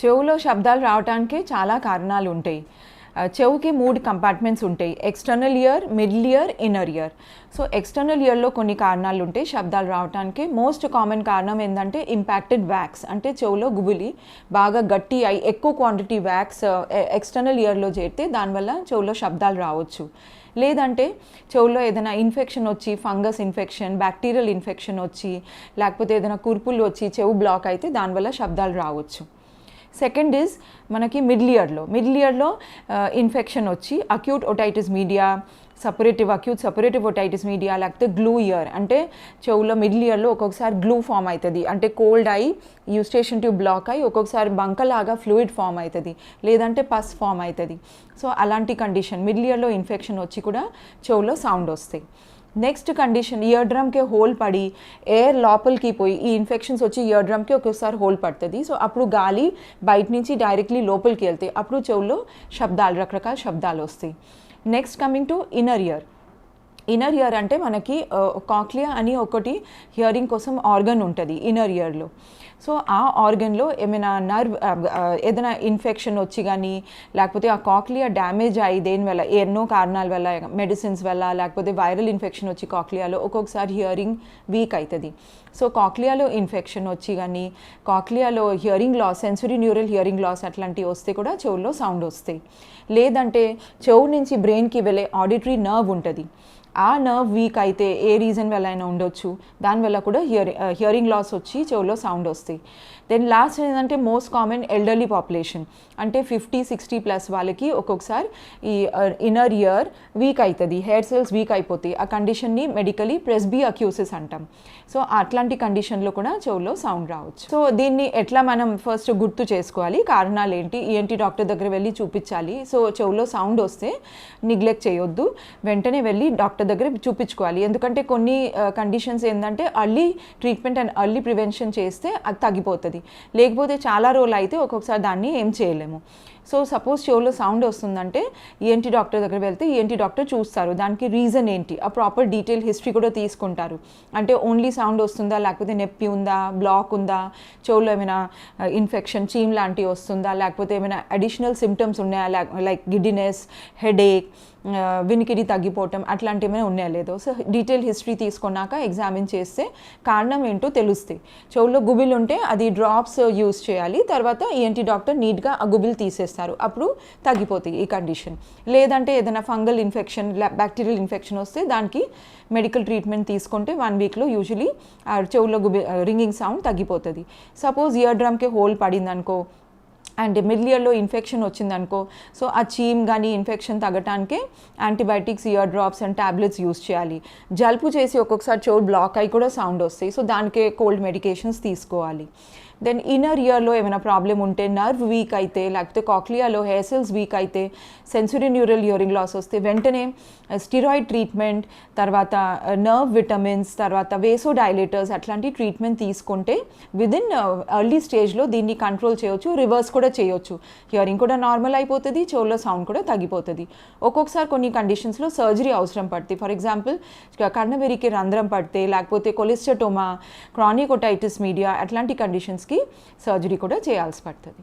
చెవులో శబ్దాలు రావడానికి చాలా కారణాలు ఉంటాయి. చెవుకి 3 కంపార్ట్మెంట్స్ ఉంటాయి. External ear, middle ear, inner ear. So external ఇయర్లో కొన్ని కారణాలు ఉంటాయి శబ్దాలు రావడానికి. మోస్ట్ కామన్ కారణం ఏంటంటే ఇంపాక్టెడ్ వ్యాక్స్, అంటే చెవులో గుబులి బాగా గట్టి అయి ఎక్కువ క్వాంటిటీ వ్యాక్స్ ఎక్స్టర్నల్ ఇయర్లో చేరితే దానివల్ల చెవులో శబ్దాలు రావచ్చు. లేదంటే చెవులో ఏదైనా ఇన్ఫెక్షన్ వచ్చి, ఫంగస్ ఇన్ఫెక్షన్, బ్యాక్టీరియల్ ఇన్ఫెక్షన్ వచ్చి, లేకపోతే ఏదైనా కుర్పులు వచ్చి చెవు బ్లాక్ అయితే దానివల్ల శబ్దాలు రావచ్చు. సెకండ్ ఈజ్ మనకి మిడిల్ ఇయర్లో ఇన్ఫెక్షన్ వచ్చి acute otitis media, acute separative otitis media, లేకపోతే గ్లూ ఇయర్, అంటే చెవులో మిడిల్ ఇయర్లో ఒక్కొక్కసారి గ్లూ ఫామ్ అవుతుంది, అంటే కోల్డ్ అయి యూస్టేషన్ ట్యూబ్ బ్లాక్ అయి ఒక్కొక్కసారి బంకలాగా ఫ్లూయిడ్ ఫామ్ అవుతుంది, లేదంటే పస్ ఫామ్ అవుతుంది. సో అలాంటి కండిషన్ మిడిల్ ఇయర్లో ఇన్ఫెక్షన్ వచ్చి కూడా చెవులో సౌండ్ వస్తాయి. నెక్స్ట్ కండిషన్ ఇయర్ డ్రమ్కి హోల్ పడి ఎయిర్ లోపలికి పోయి ఈ ఇన్ఫెక్షన్స్ వచ్చి ఇయర్ డ్రమ్కి ఒక్కొక్కసారి హోల్ పడుతుంది. సో అప్పుడు గాలి బయట నుంచి డైరెక్ట్లీ లోపలికి వెళ్తాయి, అప్పుడు చెవులో రకరకాల శబ్దాలు వస్తాయి. Next coming to inner ear అంటే మనకి కాక్లియా అని ఒకటి హియరింగ్ కోసం ఆర్గన్ ఉంటుంది ఇన్నర్ ఇయర్లో. సో ఆ ఆర్గన్లో ఏమైనా ఏదైనా ఇన్ఫెక్షన్ వచ్చి కానీ, లేకపోతే ఆ కాక్లియా డ్యామేజ్ అయ్యి దేనివల్ల ఎన్నో కారణాల వల్ల, మెడిసిన్స్ వల్ల, లేకపోతే వైరల్ ఇన్ఫెక్షన్ వచ్చి కాక్లియాలో ఒక్కొక్కసారి హియరింగ్ వీక్ అవుతుంది. సో కాక్లియాలో ఇన్ఫెక్షన్ వచ్చి కానీ, కాక్లియాలో hearing loss, sensory neural hearing loss అట్లాంటివి వస్తే కూడా చెవుల్లో సౌండ్ వస్తాయి. లేదంటే చెవు నుంచి బ్రెయిన్కి వెళ్ళే ఆడిటరీ నర్వ్ ఉంటుంది, ఆ నర్వ్ వీక్ అయితే ఏ రీజన్ వల్ల అయినా ఉండొచ్చు, దానివల్ల కూడా హియరింగ్ లాస్ వచ్చి చెవులో సౌండ్ వస్తాయి. దెన్ లాస్ట్ ఏంటంటే మోస్ట్ కామన్ ఎల్డర్లీ పాపులేషన్, అంటే 50-60+ వాళ్ళకి ఒక్కొక్కసారి ఈ ఇన్నర్ ఇయర్ వీక్ అవుతుంది, హెయిర్ సెల్స్ వీక్ అయిపోతాయి. ఆ కండిషన్ని మెడికలీ ప్రెస్బియాక్యూసిస్ అంటాం. సో అట్లాంటి కండిషన్లో కూడా చెవులో సౌండ్ రావచ్చు. సో దీన్ని ఎట్లా మనం ఫస్ట్ గుర్తు చేసుకోవాలి, కారణాలు ఏంటి, ఈఎన్టీ డాక్టర్ దగ్గర వెళ్ళి చూపించాలి. సో చెవులో సౌండ్ వస్తే నెగ్లెక్ట్ చేయొద్దు, వెంటనే వెళ్ళి డాక్టర్ దగ్గర చూపించుకోవాలి. ఎందుకంటే కొన్ని కండిషన్స్ ఏంటంటే early treatment and early prevention చేస్తే అది తగ్గిపోతుంది. లేకపోతే చాలా రోజులు అయితే ఒక్కొక్కసారి దాన్ని ఏం చేయలేము. సో సపోజ్ చెవులో సౌండ్ వస్తుందంటే ఈఎన్టీ డాక్టర్ దగ్గర వెళ్తే ఈఎన్టీ డాక్టర్ చూస్తారు దానికి రీజన్ ఏంటి, ఆ ప్రాపర్ డీటెయిల్ హిస్టరీ కూడా తీసుకుంటారు. అంటే ఓన్లీ సౌండ్ వస్తుందా, లేకపోతే నొప్పి ఉందా, బ్లాక్ ఉందా, చెవులో ఏమైనా ఇన్ఫెక్షన్ చీమ్ లాంటివి వస్తుందా, లేకపోతే ఏమైనా అడిషనల్ సిమ్టమ్స్ ఉన్నాయా, లైక్ గిడ్డినెస్, హెడేక్, వినికిడి తగ్గిపోవటం అట్లాంటివి ఏమైనా ఉన్నాయా లేదో. సో డీటెయిల్ హిస్టరీ తీసుకున్నాక ఎగ్జామిన్ చేస్తే కారణం ఏంటో తెలుస్తాయి. చెవుల్లో గుబిల్ ఉంటే అది డ్రాప్స్ యూస్ చేయాలి, తర్వాత ఈఎన్టీ డాక్టర్ నీట్గా ఆ గుబిల్ తీసేస్తారు, అప్పుడు తగ్గిపోతాయి ఈ కండిషన్. లేదంటే ఏదైనా ఫంగల్ ఇన్ఫెక్షన్, బ్యాక్టీరియల్ ఇన్ఫెక్షన్ వస్తే దానికి మెడికల్ ట్రీట్మెంట్ తీసుకుంటే 1 వీక్లో యూజువలీ ఆ చెవుల్లో రింగింగ్ సౌండ్ తగ్గిపోతుంది. సపోజ్ ఇయర్ డ్రమ్కి హోల్ పడిందనుకో అండ్ మిడిల్ ఇయర్లో ఇన్ఫెక్షన్ వచ్చిందనుకో, సో ఆ చీమ్ కానీ ఇన్ఫెక్షన్ తగ్గటానికే antibiotics, ear drops and tablets use చేయాలి. జలుబు చేసి ఒక్కొక్కసారి చెవులు బ్లాక్ అయి కూడా సౌండ్ వస్తాయి, సో దానికే కోల్డ్ మెడికేషన్స్ తీసుకోవాలి. దెన్ ఇన్నర్ ఇయర్లో ఏమైనా ప్రాబ్లం ఉంటే, నర్వ్ వీక్ అయితే, లేకపోతే కాక్లియాలో హెయిర్ సెల్స్ వీక్ అయితే, సెన్సరీ న్యూరల్ హియరింగ్ లాస్ వస్తే వెంటనే స్టిరాయిడ్ ట్రీట్మెంట్, తర్వాత నర్వ్ విటమిన్స్, తర్వాత వేసో డైలేటర్స్ అట్లాంటి ట్రీట్మెంట్ తీసుకుంటే విదిన్ ఎర్లీ స్టేజ్లో దీన్ని కంట్రోల్ చేయొచ్చు, రివర్స్ కూడా చేయొచ్చు. హియరింగ్ కూడా నార్మల్ అయిపోతుంది, చెవుల్లో సౌండ్ కూడా తగ్గిపోతుంది. ఒక్కొక్కసారి కొన్ని కండిషన్స్లో సర్జరీ అవసరం పడుతుంది. ఫర్ ఎగ్జాంపుల్ కర్ణబెరికి రంధ్రం పడితే, లేకపోతే కొలెస్టోమా, క్రానిక్ ఓటైటిస్ మీడియా అట్లాంటి కండిషన్స్కి సర్జరీ కూడా చేయాల్సి పడుతుంది.